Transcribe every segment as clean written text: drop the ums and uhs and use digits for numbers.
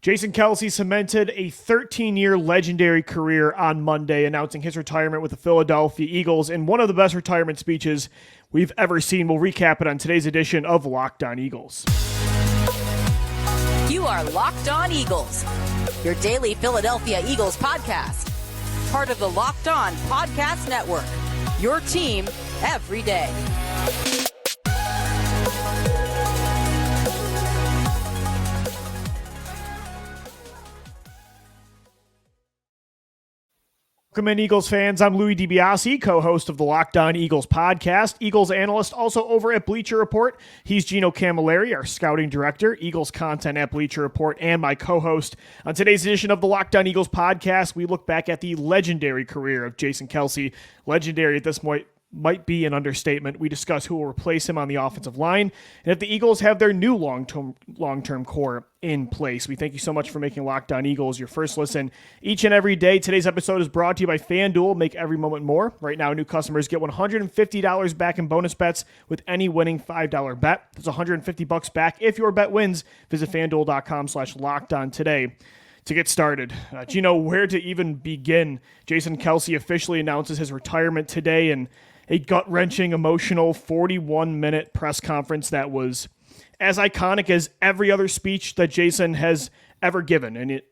Jason Kelce cemented a 13-year legendary career on Monday, announcing his retirement with the Philadelphia Eagles in one of the best retirement speeches we've ever seen. We'll recap it on today's edition of Locked On Eagles. You are Locked On Eagles, your daily Philadelphia Eagles podcast. Part of the Locked On Podcast Network, your team every day. Welcome in, Eagles fans. I'm Louis DiBiase, co-host of the Locked On Eagles podcast, Eagles analyst also over at Bleacher Report. He's Gino Camilleri, our scouting director, Eagles content at Bleacher Report, and my co-host. On today's edition of the Locked On Eagles podcast, we look back at the legendary career of Jason Kelce. Legendary at this point might be an understatement. We discuss who will replace him on the offensive line, and if the Eagles have their new long-term core in place. We thank you so much for making Locked On Eagles your first listen each and every day. Today's episode is brought to you by FanDuel. Make every moment more. Right now, new customers get $150 back in bonus bets with any winning $5 bet. That's $150 back if your bet wins. Visit FanDuel.com/LockedOn today to get started. Do you know where to even begin? Jason Kelce officially announces his retirement today in a gut-wrenching, emotional 41-minute press conference that was as iconic as every other speech that Jason has ever given. And it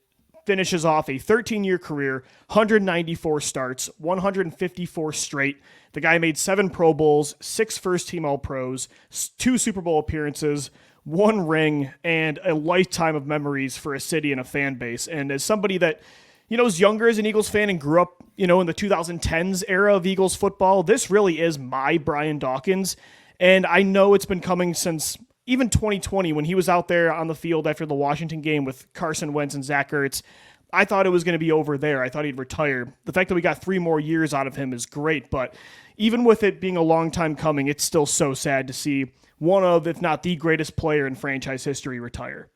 finishes off a 13-year career, 194 starts, 154 straight. The guy made 7 Pro Bowls, 6 first-team All-Pros, 2 Super Bowl appearances, 1 ring, and a lifetime of memories for a city and a fan base. And as somebody that is younger as an Eagles fan and grew up, in the 2010s era of Eagles football, this really is my Brian Dawkins. And I know it's been coming since even 2020 when he was out there on the field after the Washington game with Carson Wentz and Zach Ertz. I thought it was going to be over there. I thought he'd retire. The fact that we got 3 more years out of him is great, but even with it being a long time coming, it's still so sad to see one of, if not the greatest player in franchise history retire.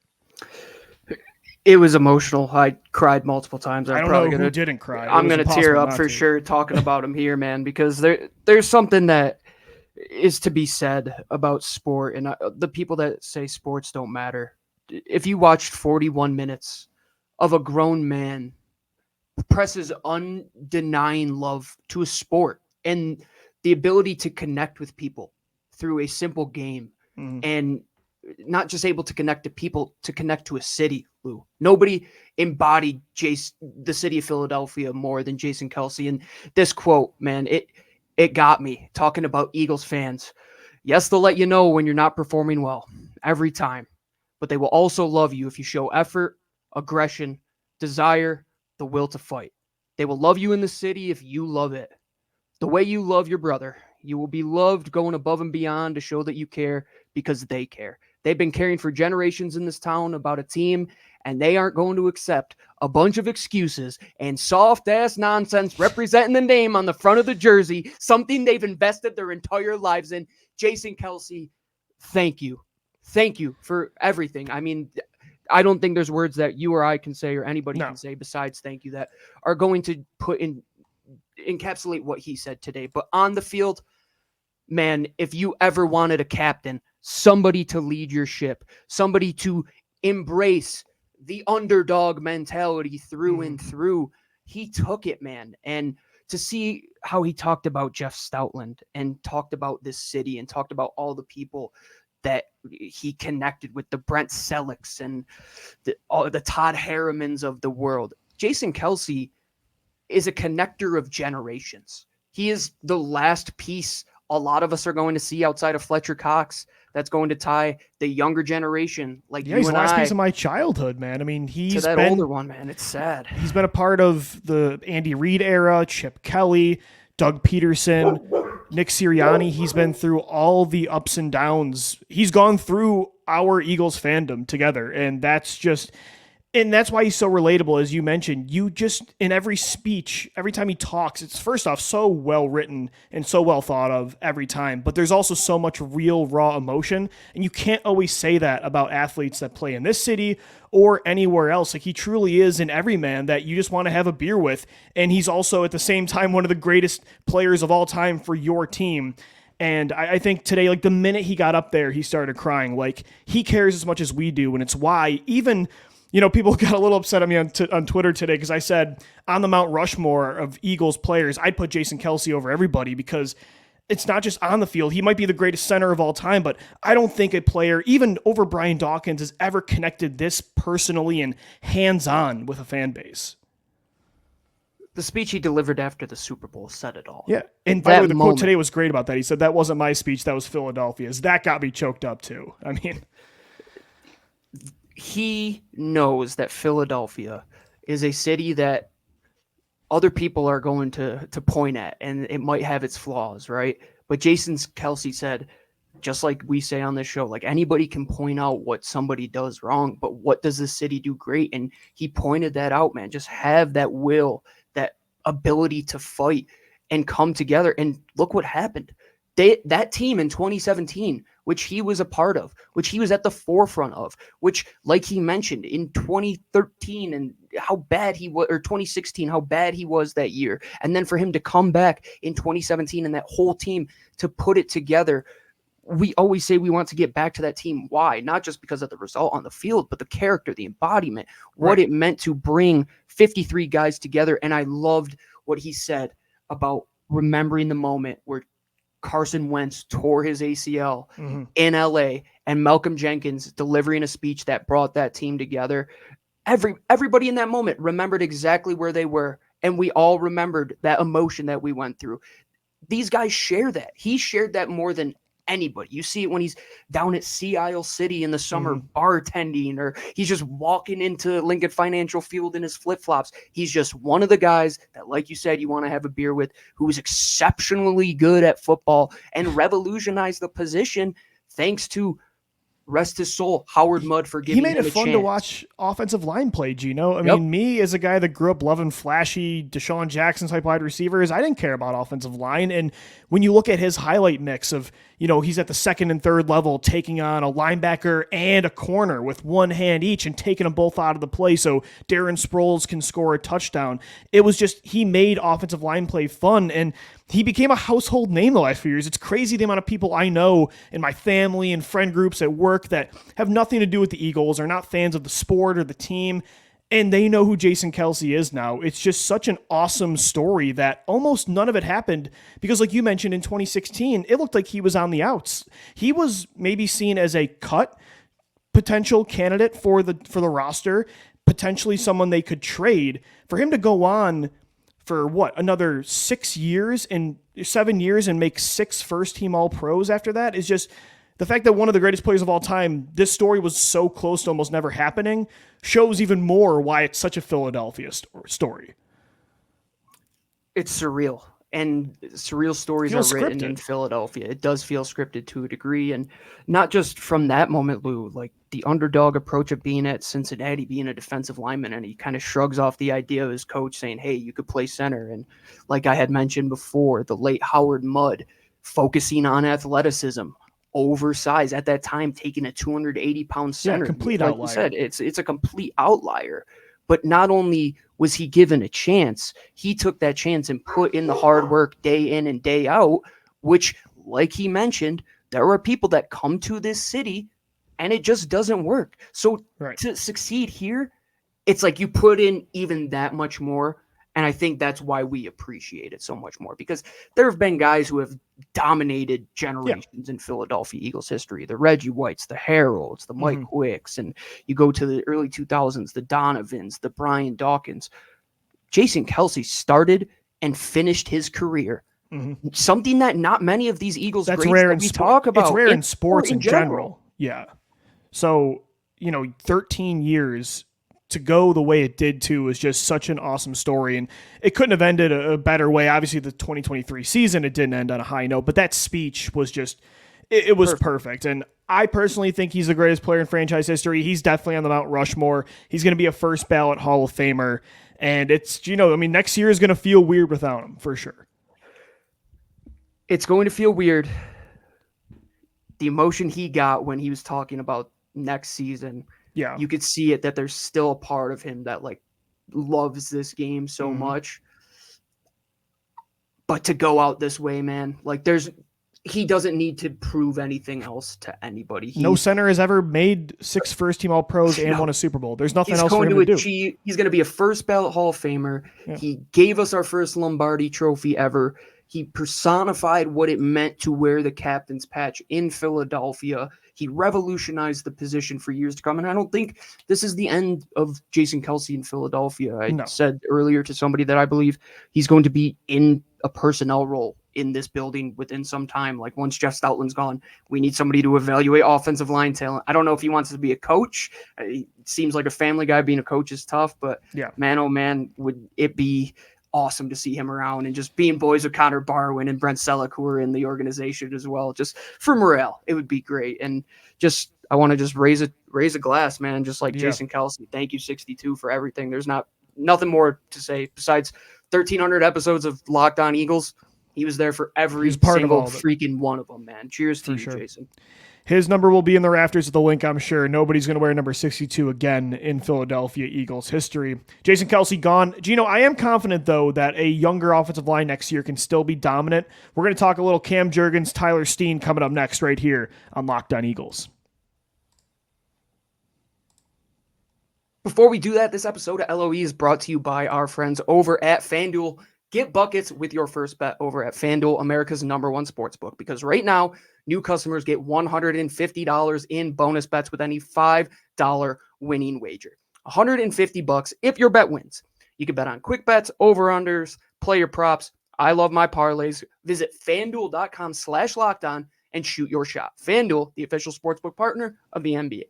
It was emotional. I cried multiple times. I don't know who didn't cry. I'm going to tear up for sure talking about him here, man, because there's something that is to be said about sport, and the people that say sports don't matter. If you watched 41 minutes of a grown man presses undenying love to a sport and the ability to connect with people through a simple game, and not just able to connect to people, to connect to a city, Lou. Nobody embodied the city of Philadelphia more than Jason Kelce. And this quote, man, it got me talking about Eagles fans. Yes, they'll let you know when you're not performing well every time, but they will also love you if you show effort, aggression, desire, the will to fight. They will love you in the city if you love it. The way you love your brother, you will be loved going above and beyond to show that you care because they care. They've been caring for generations in this town about a team, and they aren't going to accept a bunch of excuses and soft-ass nonsense representing the name on the front of the jersey, something they've invested their entire lives in. Jason Kelce, thank you. Thank you for everything. I mean, I don't think there's words that you or I can say or anybody can say besides thank you that are going to encapsulate what he said today. But on the field, man, if you ever wanted a captain, somebody to lead your ship, somebody to embrace the underdog mentality through and through, he took it, man. And to see how he talked about Jeff Stoutland and talked about this city and talked about all the people that he connected with, the Brent Sellecks and the Todd Harrimans of the world. Jason Kelce is a connector of generations. He is the last piece a lot of us are going to see outside of Fletcher Cox that's going to tie the younger generation like you and I. He's the last piece of my childhood, man. I mean, he's to that older one, man. It's sad. He's been a part of the Andy Reid era, Chip Kelly, Doug Pederson, Nick Sirianni. He's been through all the ups and downs. He's gone through our Eagles fandom together, and that's why he's so relatable, as you mentioned. You just, in every speech, every time he talks, it's first off so well written and so well thought of every time, but there's also so much real, raw emotion, and you can't always say that about athletes that play in this city or anywhere else. Like, he truly is an everyman that you just want to have a beer with, and he's also, at the same time, one of the greatest players of all time for your team. And I think today, like, the minute he got up there, he started crying. Like, he cares as much as we do, and it's why, even People got a little upset at me on Twitter today because I said on the Mount Rushmore of Eagles players, I'd put Jason Kelce over everybody because it's not just on the field. He might be the greatest center of all time, but I don't think a player, even over Brian Dawkins, has ever connected this personally and hands-on with a fan base. The speech he delivered after the Super Bowl said it all. Yeah, and by the way, the quote today was great about that. He said, "That wasn't my speech, that was Philadelphia's." That got me choked up too. I mean, he knows that Philadelphia is a city that other people are going to point at, and it might have its flaws, right? But Jason Kelce said, just like we say on this show, like anybody can point out what somebody does wrong, but what does the city do great? And he pointed that out, man. Just have that will, that ability to fight and come together. And look what happened. That team in 2017, which he was a part of, which he was at the forefront of, which, like he mentioned, in 2013 and how bad he was, or 2016, how bad he was that year. And then for him to come back in 2017 and that whole team to put it together. We always say we want to get back to that team. Why? Not just because of the result on the field, but the character, the embodiment, what it meant to bring 53 guys together. And I loved what he said about remembering the moment where Carson Wentz tore his ACL in LA and Malcolm Jenkins delivering a speech that brought that team together. Everybody in that moment remembered exactly where they were. And we all remembered that emotion that we went through. These guys share that. He shared that more than anybody. You see it when he's down at Sea Isle City in the summer bartending, or he's just walking into Lincoln Financial Field in his flip-flops. He's just one of the guys that, like you said, you want to have a beer with, who is exceptionally good at football and revolutionized the position thanks to, rest his soul, Howard Mudd, for giving him a chance. He made it fun to watch offensive line play, Gino. I mean, me as a guy that grew up loving flashy Deshaun Jackson type wide receivers, I didn't care about offensive line. And when you look at his highlight mix of, he's at the second and third level taking on a linebacker and a corner with one hand each and taking them both out of the play so Darren Sproles can score a touchdown. It was just, he made offensive line play fun, and he became a household name the last few years. It's crazy the amount of people I know in my family and friend groups at work that have nothing to do with the Eagles, are not fans of the sport or the team, and they know who Jason Kelce is now. It's just such an awesome story that almost none of it happened because, like you mentioned, in 2016, it looked like he was on the outs. He was maybe seen as a cut potential candidate for the roster, potentially someone they could trade. For him to go on for another 7 years and make 6 first-team All-Pros after that is just the fact that one of the greatest players of all time, this story was so close to almost never happening, shows even more why it's such a Philadelphia story. It's surreal, and surreal stories are written in Philadelphia. It does feel scripted to a degree, and not just from that moment, Lou, like the underdog approach of being at Cincinnati, being a defensive lineman, and he kind of shrugs off the idea of his coach saying, hey, you could play center. And like I had mentioned before, the late Howard Mudd focusing on athleticism, oversized at that time, taking a 280-pound center. Yeah, complete like outlier. You said, it's a complete outlier. But not only was he given a chance, he took that chance and put in the hard work day in and day out, which, like he mentioned, there are people that come to this city and it just doesn't work. So to succeed here, it's like you put in even that much more. And I think that's why we appreciate it so much more, because there have been guys who have dominated generations in Philadelphia Eagles history. The Reggie Whites, the Harolds, the Mike Wicks, and you go to the early 2000s, the Donovans, the Brian Dawkins. Jason Kelce started and finished his career. Something that not many of these Eagles greats rare that we talk about. It's rare in sports in general. Yeah. So, 13 years to go the way it did too is just such an awesome story, and it couldn't have ended a better way. Obviously the 2023 season, it didn't end on a high note, but that speech was just, it was perfect. And I personally think he's the greatest player in franchise history. He's definitely on the Mount Rushmore. He's going to be a first ballot Hall of Famer, and it's, next year is going to feel weird without him for sure. It's going to feel weird. The emotion he got when he was talking about next season, you could see it, that there's still a part of him that loves this game so much. But to go out this way, man, he doesn't need to prove anything else to anybody. No center has ever made 6 first-team All-Pros and won a Super Bowl. There's nothing else for him to do. He's going to be a first ballot Hall of Famer. Yeah. He gave us our first Lombardi trophy ever. He personified what it meant to wear the captain's patch in Philadelphia. He revolutionized the position for years to come. And I don't think this is the end of Jason Kelce in Philadelphia. I said earlier to somebody that I believe he's going to be in a personnel role in this building within some time. Like once Jeff Stoutland's gone, we need somebody to evaluate offensive line talent. I don't know if he wants to be a coach. It seems like a family guy. Being a coach is tough, but man, oh man, would it be awesome to see him around and just being boys with Connor Barwin and Brent Selleck, who are in the organization as well. Just for morale, it would be great. And just, I want to just raise a glass, man. Just like Jason Kelce. Thank you, 62, for everything. There's nothing more to say besides 1,300 episodes of Locked On Eagles. He was there for every single freaking one of them, man. Cheers to you, Jason. His number will be in the rafters of the link, I'm sure. Nobody's going to wear number 62 again in Philadelphia Eagles history. Jason Kelce gone. Gino, I am confident, though, that a younger offensive line next year can still be dominant. We're going to talk a little Cam Jurgens, Tyler Steen coming up next right here on Locked On Eagles. Before we do that, this episode of LOE is brought to you by our friends over at FanDuel. Get buckets with your first bet over at FanDuel, America's #1 sportsbook, because right now, new customers get $150 in bonus bets with any $5 winning wager. $150 if your bet wins. You can bet on quick bets, over-unders, player props. I love my parlays. Visit FanDuel.com/lockedon and shoot your shot. FanDuel, the official sportsbook partner of the NBA.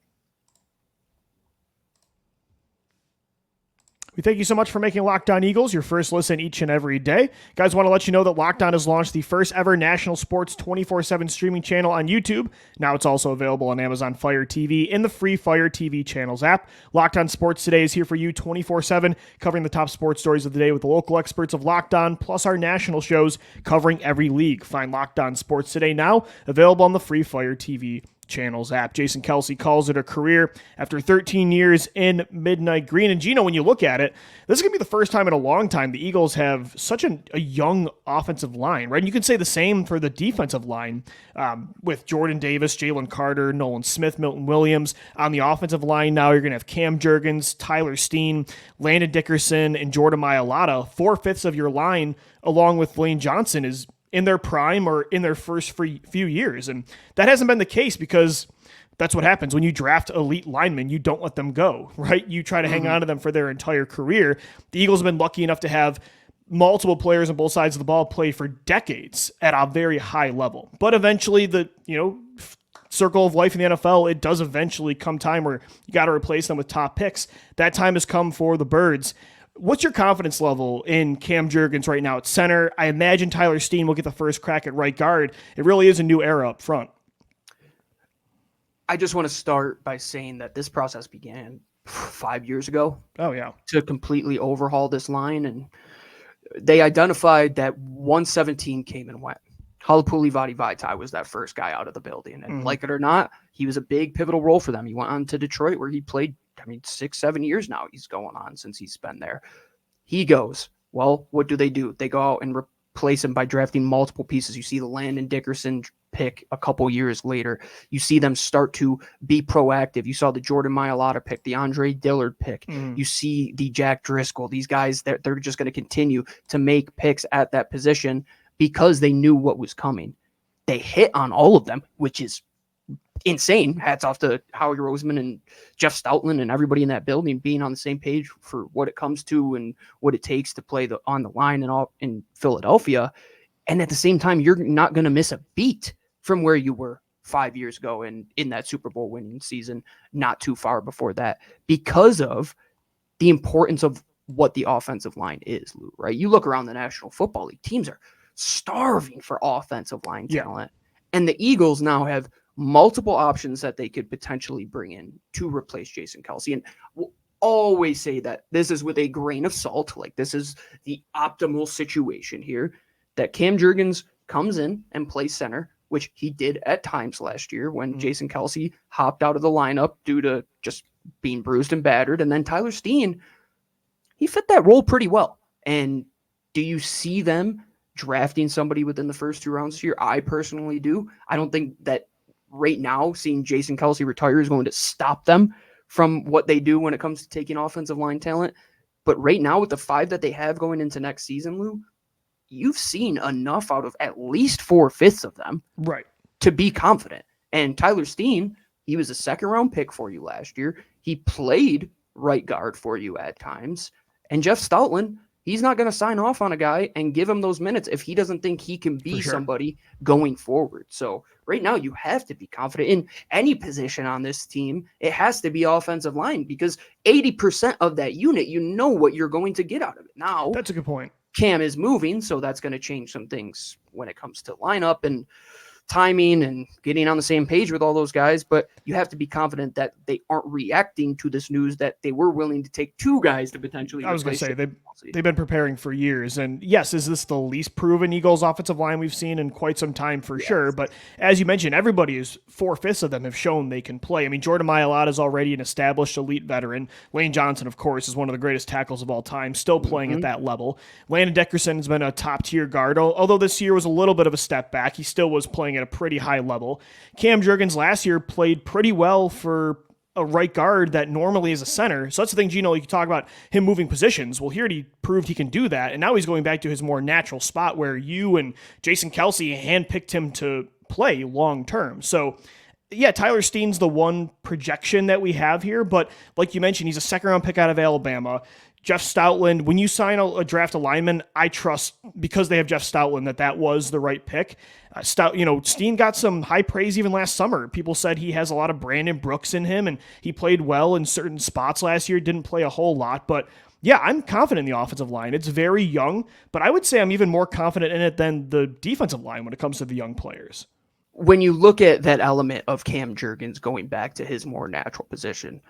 We thank you so much for making Locked On Eagles your first listen each and every day. Guys, want to let you know that Locked On has launched the first ever national sports 24/7 streaming channel on YouTube. Now it's also available on Amazon Fire TV in the free Fire TV channels app. Locked On Sports Today is here for you 24/7, covering the top sports stories of the day with the local experts of Locked On, plus our national shows covering every league. Find Locked On Sports Today now, available on the free Fire TV channels app. Jason Kelce calls it a career after 13 years in Midnight Green. And Gino, when you look at it, this is going to be the first time in a long time the Eagles have such a young offensive line, right? And you can say the same for the defensive line with Jordan Davis, Jalen Carter, Nolan Smith, Milton Williams. On the offensive line now, you're going to have Cam Jurgens, Tyler Steen, Landon Dickerson, and Jordan Mailata. 4/5 of your line, along with Lane Johnson, is in their prime or in their first few years. And that hasn't been the case because that's what happens when you draft elite linemen. You don't let them go, right? You try to hang on to them for their entire career. The Eagles have been lucky enough to have multiple players on both sides of the ball play for decades at a very high level. But eventually the, circle of life in the NFL, it does eventually come time where you got to replace them with top picks. That time has come for the Birds. What's your confidence level in Cam Jurgens right now at center? I imagine Tyler Steen will get the first crack at right guard. It really is a new era up front. I just want to start by saying that this process began 5 years ago. Oh, yeah. To completely overhaul this line. And they identified that 117 came and went. Halapuli Vaitai was that first guy out of the building. And like it or not, he was a big pivotal role for them. He went on to Detroit where he played 6-7 years now he's going on since he's been there. He goes, well, what do? They go out and replace him by drafting multiple pieces. You see the Landon Dickerson pick a couple years later. You see them start to be proactive. You saw the Jordan Mailata pick, the Andre Dillard pick. You see the Jack Driscoll. These guys, they're just going to continue to make picks at that position because they knew what was coming. They hit on all of them, which is insane. Hats off to Howie Roseman and Jeff Stoutland and everybody in that building being on the same page for what it comes to and what it takes to play on the line and all in Philadelphia. And at the same time, you're not going to miss a beat from where you were 5 years ago and in that Super Bowl winning season, not too far before that, because of the importance of what the offensive line is, Lou, right? You look around the National Football League, teams are starving for offensive line talent. And the Eagles now have multiple options that they could potentially bring in to replace Jason Kelce. And we'll always say that this is with a grain of salt. Like, this is the optimal situation here, that Cam Jurgens comes in and plays center, which he did at times last year when Jason Kelce hopped out of the lineup due to just being bruised and battered. And then Tyler Steen, he fit that role pretty well. And do you see them drafting somebody within the first 2 rounds this year. I personally do. I don't think that right now seeing Jason Kelce retire is going to stop them from what they do when it comes to taking offensive line talent. But right now, with the 5 that they have going into next season, Lou, you've seen enough out of at least 4/5 of them to be confident. And Tyler Steen, he was a 2nd-round pick for you last year. He played right guard for you at times. And Jeff Stoutland, he's not going to sign off on a guy and give him those minutes if he doesn't think he can be somebody going forward. So right now you have to be confident in any position on this team. It has to be offensive line because 80% of that unit, you know what you're going to get out of it. Now, that's a good point. Cam is moving, so that's going to change some things when it comes to lineup and timing and getting on the same page with all those guys, but you have to be confident that they aren't reacting to this news that they were willing to take 2 guys to potentially. I was going to say they've been preparing for years, and yes, is this the least proven Eagles offensive line we've seen in quite some time for sure? But as you mentioned, everybody is 4/5 of them have shown they can play. I mean, Jordan Mailata is already an established elite veteran. Lane Johnson, of course, is one of the greatest tackles of all time, still playing at that level. Landon Dickerson has been a top tier guard, although this year was a little bit of a step back. He still was playing at a pretty high level. Cam Jurgens last year played pretty well for a right guard that normally is a center. So that's the thing, Gino, you can talk about him moving positions. Well, here he proved he can do that, and now he's going back to his more natural spot where you and Jason Kelce handpicked him to play long term. So yeah, Tyler Steen's the one projection that we have here, but like you mentioned, he's a 2nd-round pick out of Alabama. Jeff Stoutland, when you sign a draft a lineman, I trust, because they have Jeff Stoutland, that was the right pick. Steen got some high praise even last summer. People said he has a lot of Brandon Brooks in him, and he played well in certain spots last year, didn't play a whole lot, but yeah, I'm confident in the offensive line. It's very young, but I would say I'm even more confident in it than the defensive line when it comes to the young players. When you look at that element of Cam Jurgens going back to his more natural position,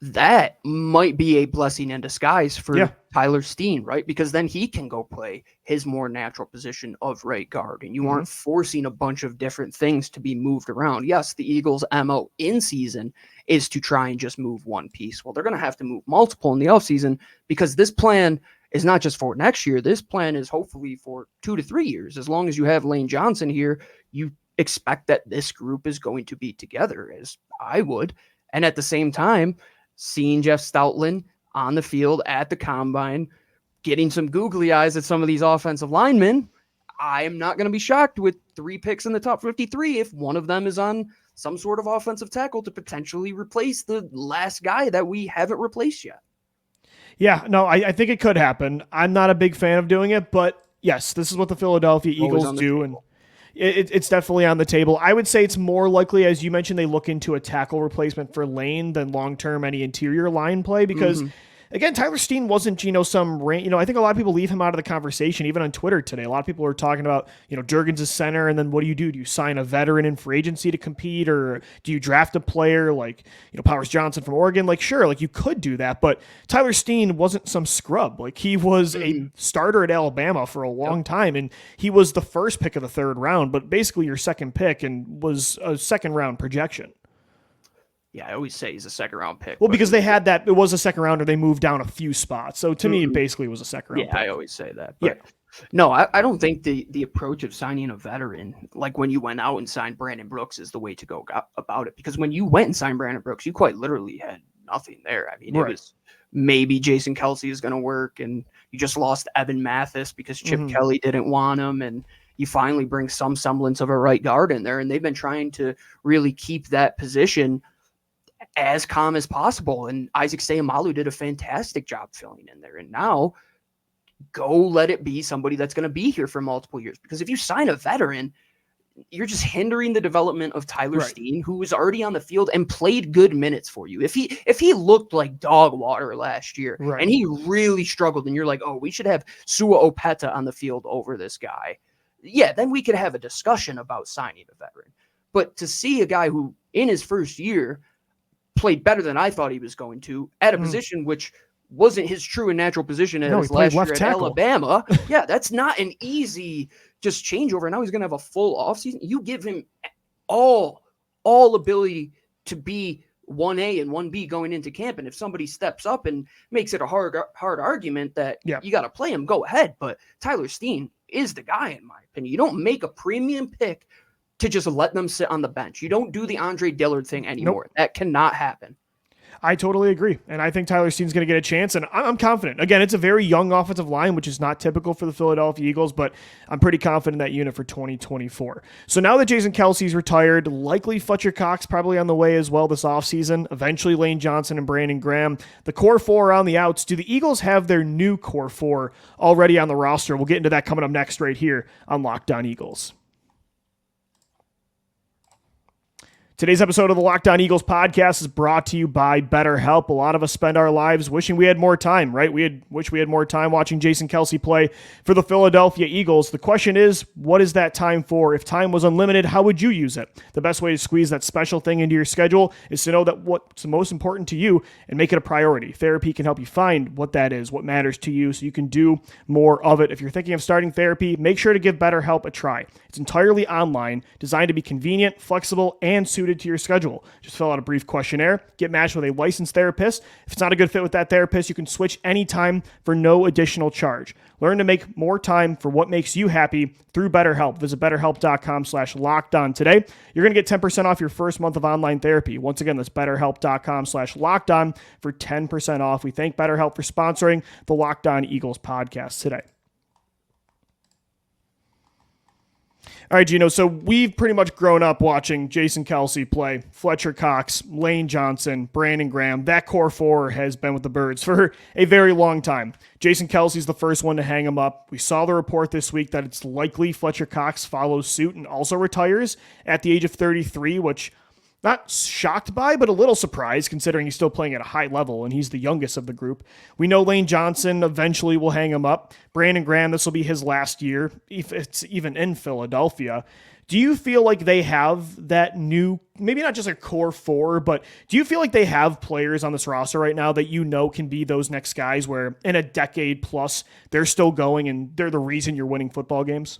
that might be a blessing in disguise for Tyler Steen, right? Because then he can go play his more natural position of right guard, and you aren't forcing a bunch of different things to be moved around. Yes, the Eagles' MO in season is to try and just move one piece. Well, they're going to have to move multiple in the offseason because this plan is not just for next year. This plan is hopefully for 2 to 3 years. As long as you have Lane Johnson here, you expect that this group is going to be together, as I would. And at the same time, seeing Jeff Stoutland on the field at the combine, getting some googly eyes at some of these offensive linemen, I am not going to be shocked with 3 picks in the top 53 if one of them is on some sort of offensive tackle to potentially replace the last guy that we haven't replaced yet. Yeah, no, I think it could happen. I'm not a big fan of doing it, but yes, this is what the Philadelphia Eagles do, and it's definitely on the table. I would say it's more likely, as you mentioned, they look into a tackle replacement for Lane than long-term any interior line play because, again, Tyler Steen wasn't, some I think a lot of people leave him out of the conversation, even on Twitter today. A lot of people are talking about, Jurgens is center, and then what do? Do you sign a veteran in free agency to compete, or do you draft a player like, Powers Johnson from Oregon? Like, sure, like you could do that, but Tyler Steen wasn't some scrub. Like, he was a starter at Alabama for a long time, and he was the first pick of the 3rd round, but basically your 2nd pick and was a 2nd round projection. Yeah, I always say he's a 2nd-round pick. Well, because they had that, it was a 2nd rounder. They moved down a few spots. So to me, it basically was a 2nd round pick. I always say that. But no, I don't think the approach of signing a veteran, like when you went out and signed Brandon Brooks, is the way to go about it. Because when you went and signed Brandon Brooks, you quite literally had nothing there. I mean, it was maybe Jason Kelce is going to work, and you just lost Evan Mathis because Chip Kelly didn't want him, and you finally bring some semblance of a right guard in there, and they've been trying to really keep that position as calm as possible. And Isaac Seumalo did a fantastic job filling in there. And now go let it be somebody that's going to be here for multiple years. Because if you sign a veteran, you're just hindering the development of Tyler Steen, who was already on the field and played good minutes for you. If he looked like dog water last year and he really struggled, and you're like, oh, we should have Sua Opeta on the field over this guy, then we could have a discussion about signing a veteran. But to see a guy who in his first year played better than I thought he was going to at a position which wasn't his true and natural position as last year at Alabama. That's not an easy just changeover. Now he's going to have a full offseason. You give him all ability to be 1A and 1B going into camp. And if somebody steps up and makes it a hard argument that you got to play him, go ahead. But Tyler Steen is the guy, in my opinion. You don't make a premium pick to just let them sit on the bench. You don't do the Andre Dillard thing anymore. Nope. That cannot happen. I totally agree. And I think Tyler Steen's going to get a chance. And I'm confident. Again, it's a very young offensive line, which is not typical for the Philadelphia Eagles, but I'm pretty confident in that unit for 2024. So now that Jason Kelce's retired, likely Fletcher Cox probably on the way as well this offseason, eventually Lane Johnson and Brandon Graham. The core four are on the outs. Do the Eagles have their new core four already on the roster? We'll get into that coming up next right here on Locked On Eagles. Today's episode of the Locked On Eagles podcast is brought to you by BetterHelp. A lot of us spend our lives wishing we had more time, right? Wish we had more time watching Jason Kelce play for the Philadelphia Eagles. The question is, what is that time for? If time was unlimited, how would you use it? The best way to squeeze that special thing into your schedule is to know that what's most important to you and make it a priority. Therapy can help you find what that is, what matters to you, so you can do more of it. If you're thinking of starting therapy, make sure to give BetterHelp a try. It's entirely online, designed to be convenient, flexible, and suited to your schedule. Just fill out a brief questionnaire, get matched with a licensed therapist. If it's not a good fit with that therapist, you can switch anytime for no additional charge. Learn to make more time for what makes you happy through BetterHelp. Visit BetterHelp.com/lockedon today. You're going to get 10% off your first month of online therapy. Once again, that's BetterHelp.com/lockedon for 10% off. We thank BetterHelp for sponsoring the Locked On Eagles podcast today. All right, Gino, so we've pretty much grown up watching Jason Kelce play, Fletcher Cox, Lane Johnson, Brandon Graham. That core four has been with the Birds for a very long time. Jason Kelce's the first one to hang him up. We saw the report this week that it's likely Fletcher Cox follows suit and also retires at the age of 33, which not shocked by, but a little surprised considering he's still playing at a high level and he's the youngest of the group. We know Lane Johnson eventually will hang him up. Brandon Graham, this will be his last year, if it's even in Philadelphia. Do you feel like they have that new, maybe not just a core four, but do you feel like they have players on this roster right now that you know can be those next guys where in a decade plus they're still going and they're the reason you're winning football games?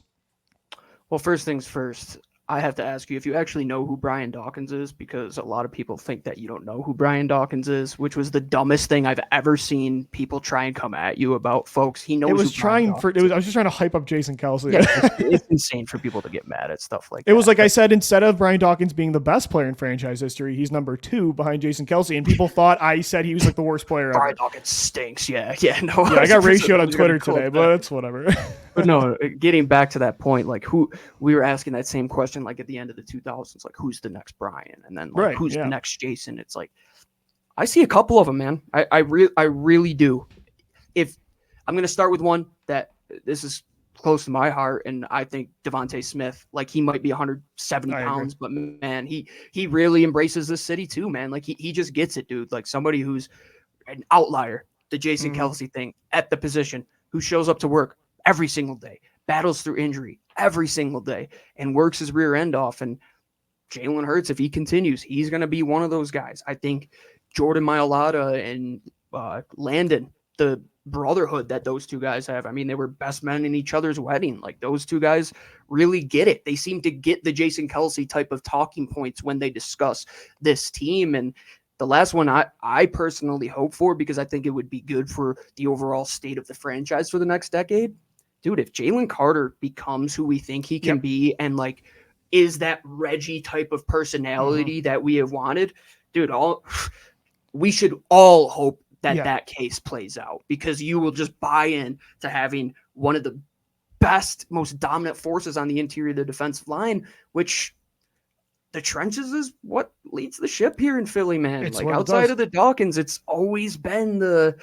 Well, first things first, I have to ask you if you actually know who Brian Dawkins is, because a lot of people think that you don't know who Brian Dawkins is, which was the dumbest thing I've ever seen people try and come at you about. Folks, he knows. I was just trying to hype up Jason Kelce. Yeah, it's insane for people to get mad at stuff like that. It was like I said, instead of Brian Dawkins being the best player in franchise history, he's number 2 behind Jason Kelce, and people thought I said he was like the worst player ever. Brian Dawkins stinks. No. Yeah, I got ratioed on Twitter today, but it's whatever. But no, getting back to that point, like who we were asking that same question, like at the end of the 2000s, like who's the next Brian, and then like who's the next Jason? It's like I see a couple of them, man. I really do. If I'm gonna start with one that this is close to my heart, and I think Devontae Smith, like he might be 170 pounds, but man, he really embraces this city too, man. Like he just gets it, dude. Like somebody who's an outlier, the Jason Kelce thing at the position, who shows up to work every single day, battles through injury every single day, and works his rear end off. And Jalen Hurts, if he continues, he's going to be one of those guys. I think Jordan Mailata and Landon, the brotherhood that those two guys have, I mean, they were best men in each other's wedding. Like those two guys really get it. They seem to get the Jason Kelce type of talking points when they discuss this team. And the last one I personally hope for, because I think it would be good for the overall state of the franchise for the next decade. Dude, if Jalen Carter becomes who we think he can be and like is that Reggie type of personality that we have wanted, dude, we should all hope that that case plays out, because you will just buy in to having one of the best, most dominant forces on the interior of the defensive line, which the trenches is what leads the ship here in Philly, man. It's like outside of the Dawkins, it's always been the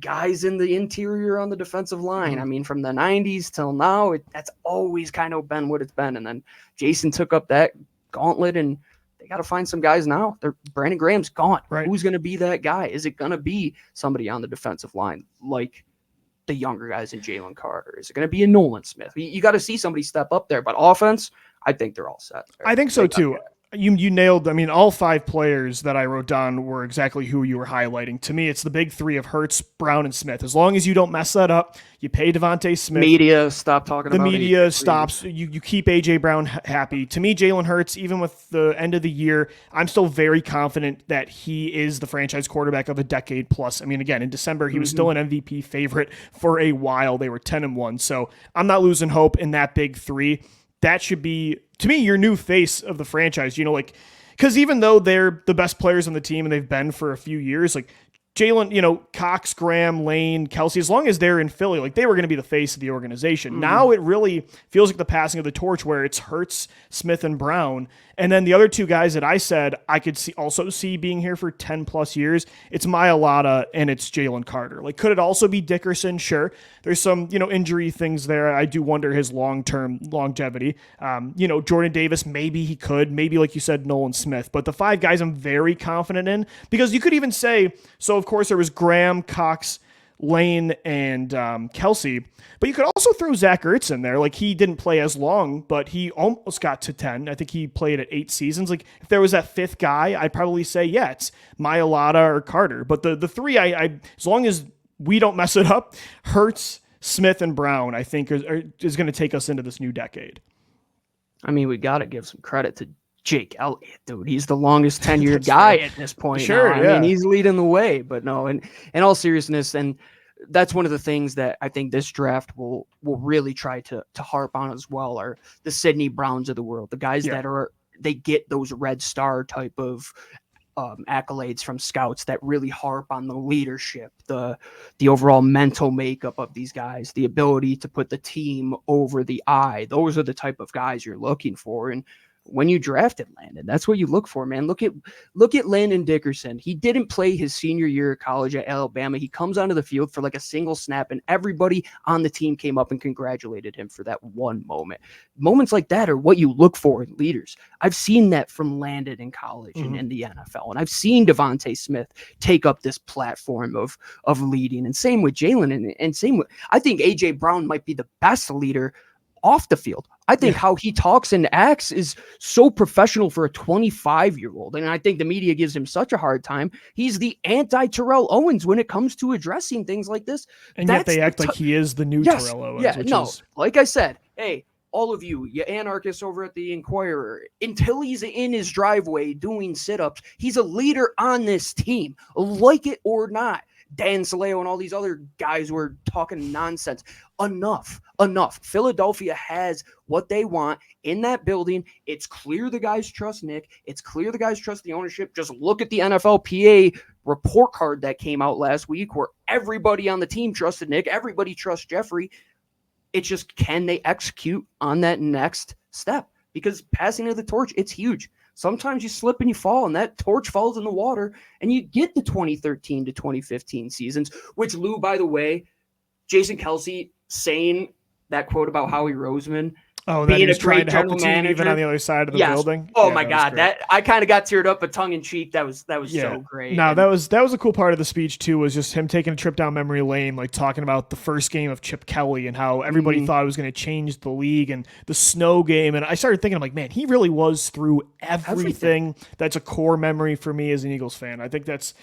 guys in the interior on the defensive line. I mean, from the 90s till now, that's always kind of been what it's been. And then Jason took up that gauntlet, and they got to find some guys now. Brandon Graham's gone. Right. Who's going to be that guy? Is it going to be somebody on the defensive line like the younger guys in Jalen Carter? Is it going to be a Nolan Smith? You got to see somebody step up there. But offense, I think they're all set. I think so too. You nailed, I mean, all 5 players that I wrote down were exactly who you were highlighting. To me, it's the big 3 of Hurts, Brown, and Smith. As long as you don't mess that up, you pay Devontae Smith. Media, stop talking about it. The media stops. You keep A.J. Brown happy. To me, Jalen Hurts, even with the end of the year, I'm still very confident that he is the franchise quarterback of a decade plus. I mean, again, in December, he was still an MVP favorite for a while. They were 10-1. So I'm not losing hope in that big 3. That should be, to me, your new face of the franchise. Because even though they're the best players on the team and they've been for a few years, like Jalen, Cox, Graham, Lane, Kelce, as long as they're in Philly, they were going to be the face of the organization. Now it really feels like the passing of the torch where it's Hurts, Smith, and Brown. And then the other 2 guys that I said I could also see being here for 10 plus years, it's Mailata and it's Jalen Carter. Could it also be Dickerson? Sure. There's some, injury things there. I do wonder his long-term longevity. Jordan Davis, maybe he could, maybe like you said, Nolan Smith, but the 5 guys I'm very confident in, because you could even say, so of course there was Graham, Cox, Lane, and Kelce, but you could also throw Zach Ertz in there. He didn't play as long, but he almost got to 10. I think he played at 8 seasons. If there was that 5th guy, I'd probably say, yeah, it's Mailata or Carter. But the 3, I as long as we don't mess it up, Hurts, Smith, and Brown, I think is going to take us into this new decade. I mean, we got to give some credit to Jake Elliott, dude. He's the longest tenured guy at this point. Sure, now. I mean, he's leading the way. But no, and in all seriousness, and that's one of the things that I think this draft will really try to harp on as well, are the Sidney Browns of the world, the guys that they get those red star type of accolades from scouts that really harp on the leadership, the overall mental makeup of these guys, the ability to put the team over the eye. Those are the type of guys you're looking for. And when you drafted Landon, that's what you look for, man. Look at Landon Dickerson. He didn't play his senior year of college at Alabama. He comes onto the field for a single snap, and everybody on the team came up and congratulated him for that one moment. Moments like that are what you look for in leaders. I've seen that from Landon in college and in the NFL, and I've seen Devontae Smith take up this platform of leading, and same with Jalen, and same with, I think A.J. Brown might be the best leader off the field. I think how he talks and acts is so professional for a 25-year-old. And I think the media gives him such a hard time. He's the anti-Terrell Owens when it comes to addressing things like this. And yet they act like he is the new Terrell Owens. Like I said, hey, all of you anarchists over at the Inquirer, until he's in his driveway doing sit-ups, he's a leader on this team, like it or not. Dan Saleo and all these other guys were talking nonsense. Enough. Philadelphia has what they want in that building. It's clear the guys trust Nick. It's clear the guys trust the ownership. Just look at the NFLPA report card that came out last week where everybody on the team trusted Nick. Everybody trusts Jeffrey. It's just, can they execute on that next step? Because passing of the torch, it's huge. Sometimes you slip and you fall, and that torch falls in the water, and you get the 2013 to 2015 seasons, which, Lou, by the way, Jason Kelce saying that quote about Howie Roseman being a great general manager, even on the other side of the building. Oh my God, that I kind of got teared up, but tongue in cheek. That was so great. No, that was a cool part of the speech too. Was just him taking a trip down memory lane, talking about the first game of Chip Kelly and how everybody thought it was going to change the league, and the snow game. And I started thinking, I'm like, man, he really was through everything. That's a core memory for me as an Eagles fan. I think that's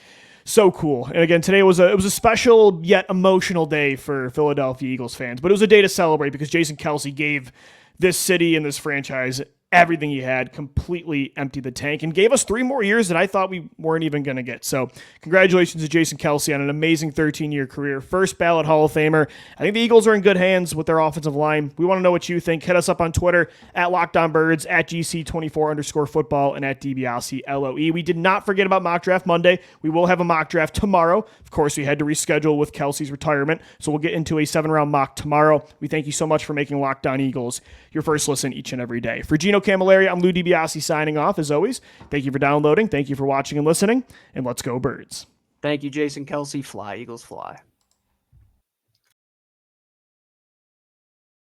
so cool. And again, today was a special yet emotional day for Philadelphia Eagles fans, but it was a day to celebrate because Jason Kelce gave this city and this franchise everything he had, completely emptied the tank, and gave us 3 more years that I thought we weren't even going to get. So congratulations to Jason Kelce on an amazing 13-year career. First ballot Hall of Famer. I think the Eagles are in good hands with their offensive line. We want to know what you think. Hit us up on Twitter at LockedOnBirds, at GC24_football, and at DiBiase_LOE. We did not forget about Mock Draft Monday. We will have a mock draft tomorrow. Of course, we had to reschedule with Kelce's retirement, so we'll get into a 7-round mock tomorrow. We thank you so much for making Locked On Eagles your first listen each and every day. For Gino Camilleri, I'm Lou DiBiase signing off. As always, thank you for downloading, thank you for watching and listening, and let's go Birds. Thank you, Jason Kelce. Fly, Eagles, fly.